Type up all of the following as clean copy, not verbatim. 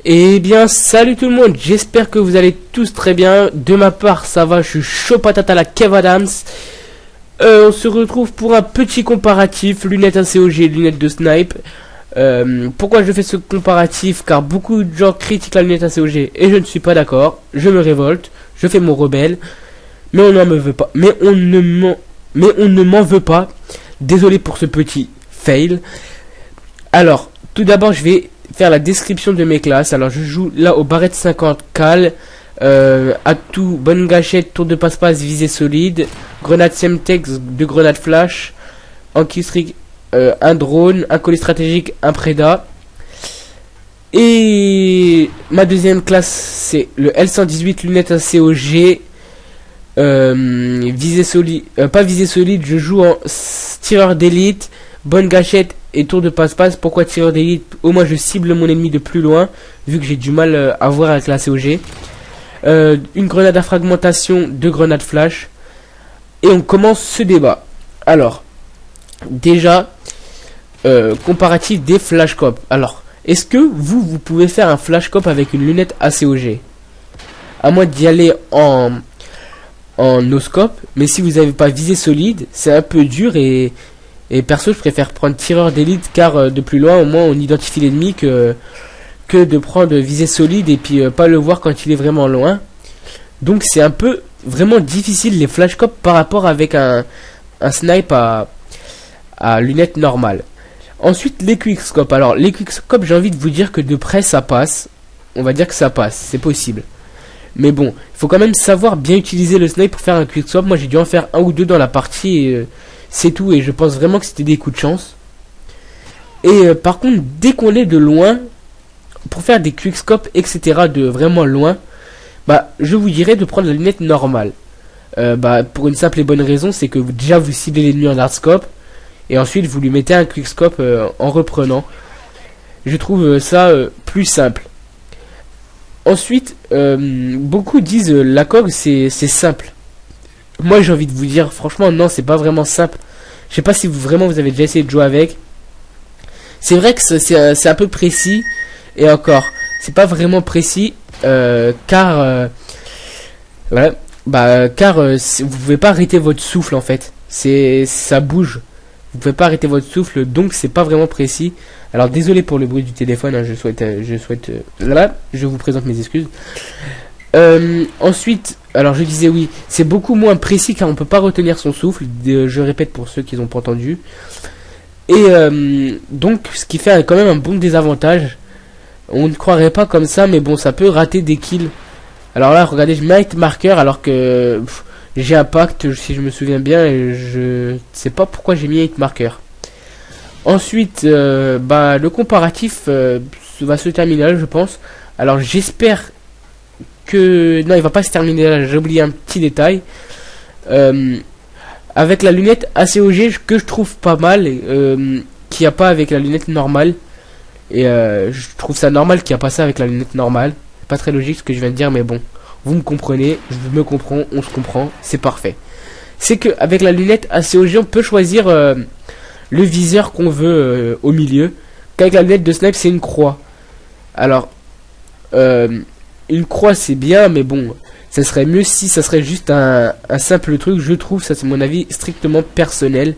Eh bien, salut tout le monde, j'espère que vous allez tous très bien. De ma part, ça va, je suis chaud patate à la Kev Adams. On se retrouve pour un petit comparatif, lunettes ACOG, lunettes de snipe. Pourquoi je fais ce comparatif? Car beaucoup de gens critiquent la lunette ACOG et je ne suis pas d'accord. Je me révolte, je fais mon rebelle. Mais on n'en me veut pas. Mais on ne m'en veut pas. Désolé pour ce petit fail. Alors, tout d'abord, je vais faire la description de mes classes. Alors, je joue là au Barrett 50 Cal, atout, bonne gâchette, tour de passe-passe, visée solide, grenade Semtex, 2 grenades flash, anti-streak, un drone, un colis stratégique, un prédat. Et ma deuxième classe, c'est le L118 lunettes ACOG. Visée solide, pas visée solide, je joue en tireur d'élite, bonne gâchette et tour de passe-passe. Pourquoi tireur d'élite? Au moins je cible mon ennemi de plus loin, vu que j'ai du mal à voir avec la COG. Une grenade à fragmentation, 2 grenades flash. Et on commence ce débat. Alors, déjà, comparatif des flash cop. Alors, est-ce que vous pouvez faire un flash cop avec une lunette ACOG? À moins d'y aller en no-scope, mais si vous n'avez pas visé solide, c'est un peu dur et perso je préfère prendre tireur d'élite car de plus loin au moins on identifie l'ennemi que de prendre visée solide et puis pas le voir quand il est vraiment loin. Donc c'est un peu vraiment difficile les flashcopes par rapport avec un snipe à lunettes normales. Ensuite les quickscopes. Alors les quickscopes, j'ai envie de vous dire que de près ça passe, on va dire que ça passe, c'est possible. Mais bon, il faut quand même savoir bien utiliser le snipe pour faire un quickscope. Moi j'ai dû en faire un ou deux dans la partie et c'est tout, et je pense vraiment que c'était des coups de chance. Et par contre, dès qu'on est de loin, pour faire des quickscopes, etc., de vraiment loin, bah je vous dirais de prendre la lunette normale. Pour une simple et bonne raison, c'est que déjà vous ciblez l'ennemi en hardscope, et ensuite vous lui mettez un quickscope en reprenant. Je trouve ça plus simple. Ensuite, beaucoup disent la COG c'est simple. Moi j'ai envie de vous dire franchement non, c'est pas vraiment simple. Je sais pas si vous avez déjà essayé de jouer avec. C'est vrai que c'est un peu précis, et encore c'est pas vraiment précis car vous pouvez pas arrêter votre souffle en fait. Ça bouge. Vous pouvez pas arrêter votre souffle, donc c'est pas vraiment précis. Alors désolé pour le bruit du téléphone, hein, je vous présente mes excuses. Ensuite, alors je disais oui, c'est beaucoup moins précis car on peut pas retenir son souffle. Je répète pour ceux qui n'ont pas entendu. Et donc ce qui fait quand même un bon désavantage. On ne croirait pas comme ça, mais bon, ça peut rater des kills. Alors là, regardez, je mets un hit marker alors que j'ai un pacte, si je me souviens bien, et je sais pas pourquoi j'ai mis un hit marker. Ensuite, le comparatif va se terminer là, je pense. Alors j'espère que... Non, il va pas se terminer là, j'ai oublié un petit détail. Avec la lunette ACOG, que je trouve pas mal, qu'il n'y a pas avec la lunette normale. Et je trouve ça normal qu'il n'y a pas ça avec la lunette normale. C'est pas très logique ce que je viens de dire, mais bon. Vous me comprenez, je me comprends, on se comprend, c'est parfait. C'est que avec la lunette ACOG, on peut choisir le viseur qu'on veut au milieu. Qu'avec la lunette de snipe, c'est une croix. Alors, une croix c'est bien, mais bon, ça serait mieux si ça serait juste un simple truc. Je trouve, ça c'est mon avis strictement personnel.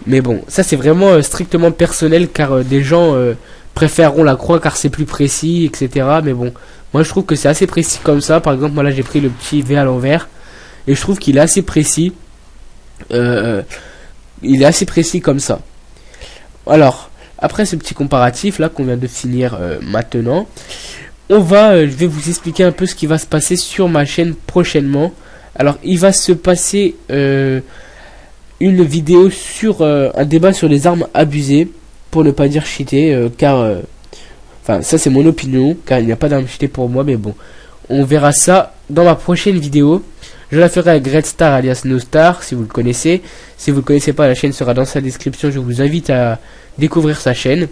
Mais bon, ça c'est vraiment strictement personnel car des gens préféreront la croix car c'est plus précis, etc. Mais bon, moi je trouve que c'est assez précis comme ça. Par exemple, moi là j'ai pris le petit V à l'envers et je trouve qu'il est assez précis. Il est assez précis comme ça. Alors, après ce petit comparatif là qu'on vient de finir maintenant, je vais vous expliquer un peu ce qui va se passer sur ma chaîne prochainement. Alors, il va se passer une vidéo sur un débat sur les armes abusées, pour ne pas dire cheatées, car enfin ça c'est mon opinion, car il n'y a pas d'armes cheatées pour moi, mais bon, on verra ça dans ma prochaine vidéo. Je la ferai avec Red Star alias No Star, si vous le connaissez. Si vous ne le connaissez pas, la chaîne sera dans sa description, je vous invite à découvrir sa chaîne.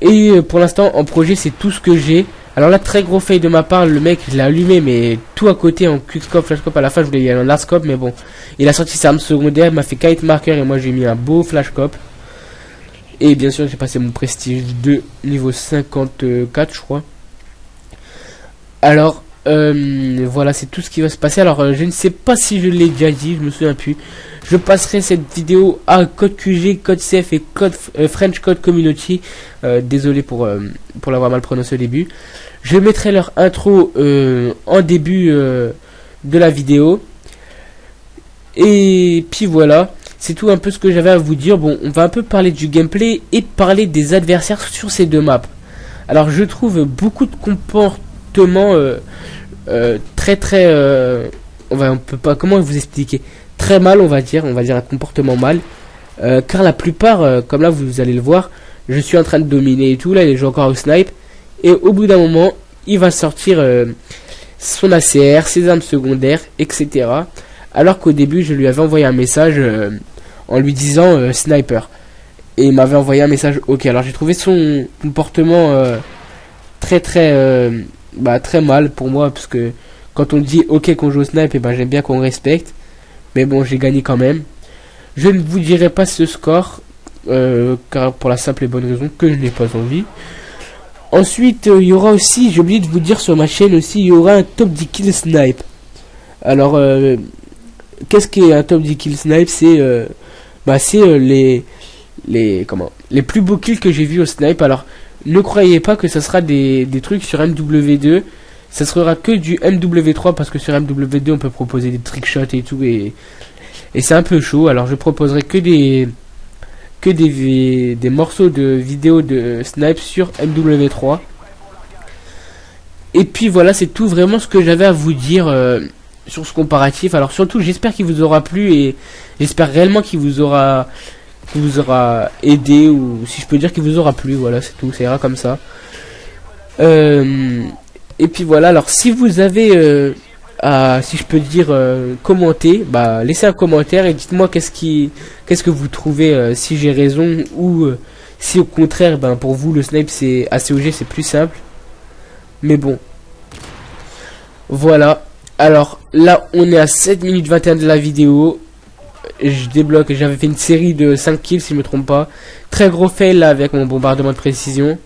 Et pour l'instant en projet c'est tout ce que j'ai. Alors là, très gros fail de ma part, le mec je l'ai allumé mais tout à côté en quickscope, flashcope. À la fin je voulais y aller en hardscope, mais bon, il a sorti sa arme secondaire, il m'a fait kite marker et moi j'ai mis un beau flashcope. Et bien sûr, j'ai passé mon prestige de niveau 54, je crois. Alors, voilà, c'est tout ce qui va se passer. Alors, je ne sais pas si je l'ai déjà dit, je me souviens plus. Je passerai cette vidéo à code QG, code CF et code French Code Community. Désolé pour l'avoir mal prononcé au début. Je mettrai leur intro en début de la vidéo. Et puis voilà, c'est tout un peu ce que j'avais à vous dire. Bon, on va un peu parler du gameplay et parler des adversaires sur ces deux maps. Alors, je trouve beaucoup de comportements on peut pas, comment vous expliquer, très mal, on va dire un comportement mal, car la plupart, comme là vous allez le voir, je suis en train de dominer et tout, là il joue encore au snipe, et au bout d'un moment il va sortir son ACR, ses armes secondaires, etc. Alors qu'au début je lui avais envoyé un message en lui disant sniper, et il m'avait envoyé un message ok. Alors j'ai trouvé son comportement très mal pour moi, parce que quand on dit ok qu'on joue au snipe, et ben j'aime bien qu'on respecte, mais bon, j'ai gagné quand même. Je ne vous dirai pas ce score, car pour la simple et bonne raison que je n'ai pas envie. Ensuite, il y aura aussi, j'ai oublié de vous dire sur ma chaîne aussi, il y aura un top 10 kill snipe. Alors, qu'est-ce qu'est un top 10 kill snipe? C'est les plus beaux kills que j'ai vu au snipe. Alors, ne croyez pas que ça sera des trucs sur MW2. Ça sera que du MW3, parce que sur MW2 on peut proposer des trickshots et tout, et c'est un peu chaud. Alors je proposerai que des morceaux de vidéos de snipe sur MW3. Et puis voilà, c'est tout vraiment ce que j'avais à vous dire sur ce comparatif. Alors surtout, j'espère qu'il vous aura plu, et j'espère réellement qu'il vous aura aidé, ou si je peux dire qu'il vous aura plu. Voilà, c'est tout, ça ira comme ça. Et puis voilà, alors si vous avez si je peux dire commenter, bah laissez un commentaire et dites-moi qu'est-ce que vous trouvez, si j'ai raison, ou si au contraire, ben pour vous le snipe c'est ACOG, c'est plus simple. Mais bon, voilà. Alors là on est à 7 minutes 21 de la vidéo. Je débloque, j'avais fait une série de 5 kills si je me trompe pas. Très gros fail là avec mon bombardement de précision.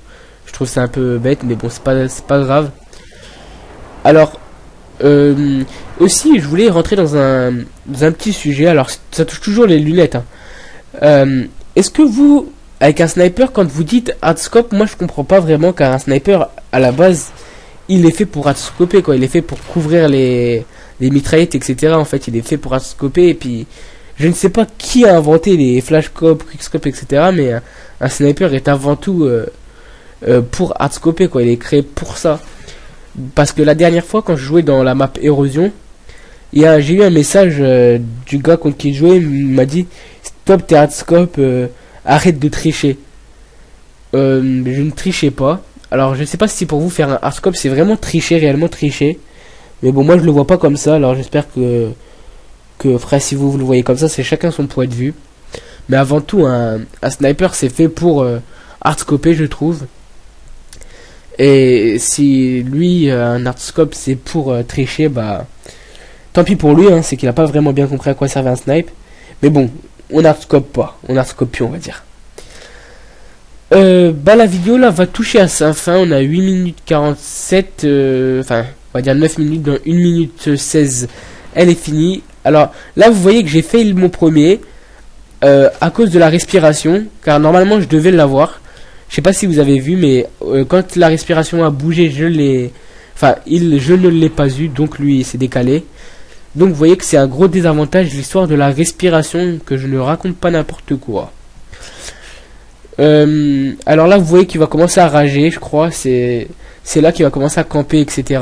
Je trouve ça un peu bête, mais bon, c'est pas grave. Alors aussi, je voulais rentrer dans un petit sujet. Alors ça touche toujours les lunettes, hein. Est-ce que vous, avec un sniper, quand vous dites hardscope, moi je comprends pas vraiment, car un sniper à la base il est fait pour hardscoper, quoi. Il est fait pour couvrir les mitraillettes, etc. En fait il est fait pour hardscoper. Et puis je ne sais pas qui a inventé les flashscope, quickscope, etc. Mais un sniper est avant tout pour hardscoper, quoi. Il est créé pour ça. Parce que la dernière fois, quand je jouais dans la map érosion, j'ai eu un message du gars contre qui je jouais. Il m'a dit stop tes hardscope, arrête de tricher. Je ne trichais pas. Alors je sais pas si pour vous faire un hardscope c'est vraiment tricher, réellement tricher, mais bon, moi je le vois pas comme ça. Alors j'espère que frère, si vous le voyez comme ça, c'est chacun son point de vue. Mais avant tout, un sniper c'est fait pour hardscoper, je trouve. Et si lui, un hardscope c'est pour tricher, bah tant pis pour lui, hein, c'est qu'il a pas vraiment bien compris à quoi servait un snipe. Mais bon, on hardscope pas, on hardscope plus, on va dire. Bah la vidéo là va toucher à sa fin. On a 8 minutes 47, enfin on va dire 9 minutes, dans 1 minute 16 elle est finie. Alors là vous voyez que j'ai fait mon premier à cause de la respiration, car normalement je devais l'avoir. Je sais pas si vous avez vu, mais quand la respiration a bougé, je ne l'ai pas eu, donc lui il s'est décalé. Donc vous voyez que c'est un gros désavantage, l'histoire de la respiration, que je ne raconte pas n'importe quoi. Alors là vous voyez qu'il va commencer à rager, je crois. C'est là qu'il va commencer à camper, etc.,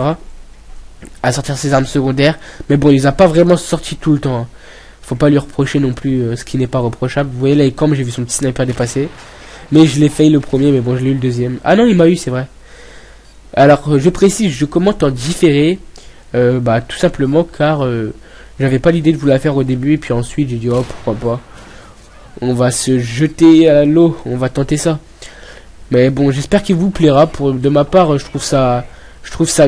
à sortir ses armes secondaires. Mais bon, il les a pas vraiment sorti tout le temps, hein. Faut pas lui reprocher non plus ce qui n'est pas reprochable. Vous voyez là il campe, j'ai vu son petit sniper dépasser. Mais je l'ai failli le premier, mais bon, je l'ai eu le deuxième. Ah non, il m'a eu, c'est vrai. Alors, je précise, je commente en différé. Bah, tout simplement car j'avais pas l'idée de vous la faire au début. Et puis ensuite, j'ai dit, oh, pourquoi pas. On va se jeter à l'eau. On va tenter ça. Mais bon, j'espère qu'il vous plaira. De ma part, je trouve ça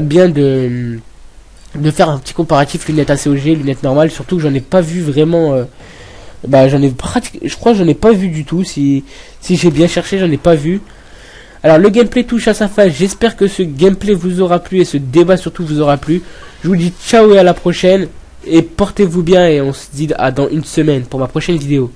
bien de faire un petit comparatif lunettes ACOG, lunettes normales. Surtout que j'en ai pas vu vraiment Bah j'en ai pratiquement, je crois que j'en ai pas vu du tout. Si j'ai bien cherché, j'en ai pas vu. Alors le gameplay touche à sa fin. J'espère que ce gameplay vous aura plu et ce débat surtout vous aura plu. Je vous dis ciao et à la prochaine. Et portez-vous bien et on se dit à dans une semaine pour ma prochaine vidéo.